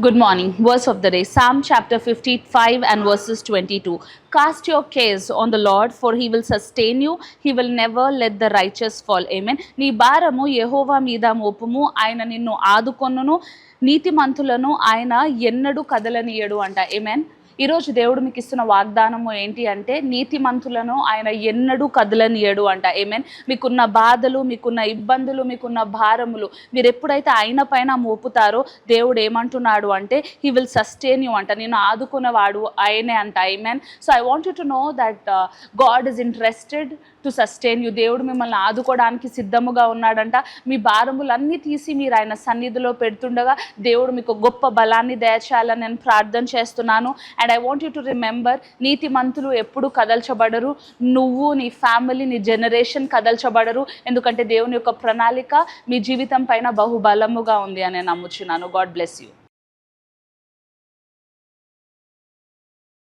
Good morning. Verse of the day, Psalm chapter 55 and verses 22. Cast your cares on the Lord, for he will sustain you. He will never let the righteous fall. Amen. నీ భారము యెహోవా మీద మోపుము, ఆయన నిన్ను ఆదుకొనును, నీతిమంతులను ఆయన ఎన్నడూ కదలనీయడు అంట. ఆమేన్. ఈరోజు దేవుడు మీకు ఇస్తున్న వాగ్దానము ఏంటి అంటే, నీతిమంతులను ఆయన ఎన్నడూ కదలనీయడు అంట. ఆమేన్. మీకున్న బాధలు, మీకున్న ఇబ్బందులు, మీకున్న భారములు మీరు ఎప్పుడైతే ఆయన పైన మోపుతారో దేవుడు ఏమంటున్నాడు అంటే, హీ విల్ సస్టైన్ యూ అంట. నేను ఆదుకున్నవాడు ఆయనే అంట. Amen. So I want you to know that God is interested to sustain you. దేవుడు మిమ్మల్ని ఆదుకోవడానికి సిద్ధముగా ఉన్నాడంట. మీ భారములన్నీ తీసి మీరు ఆయన సన్నిధిలో పెడుతుండగా దేవుడు మీకు గొప్ప బలాన్ని దయచేయాలని నేను ప్రార్థన చేస్తున్నాను. And I want you to remember, నీతిమంతులు ఎప్పుడు కదల్చబడరు. నువ్వు, నీ ఫ్యామిలీ, నీ జనరేషన్ కదల్చబడరు. ఎందుకంటే దేవుని యొక్క ప్రణాళిక మీ జీవితం పైన బహుబలముగా ఉంది అని నమ్ముచున్నాను. God bless you.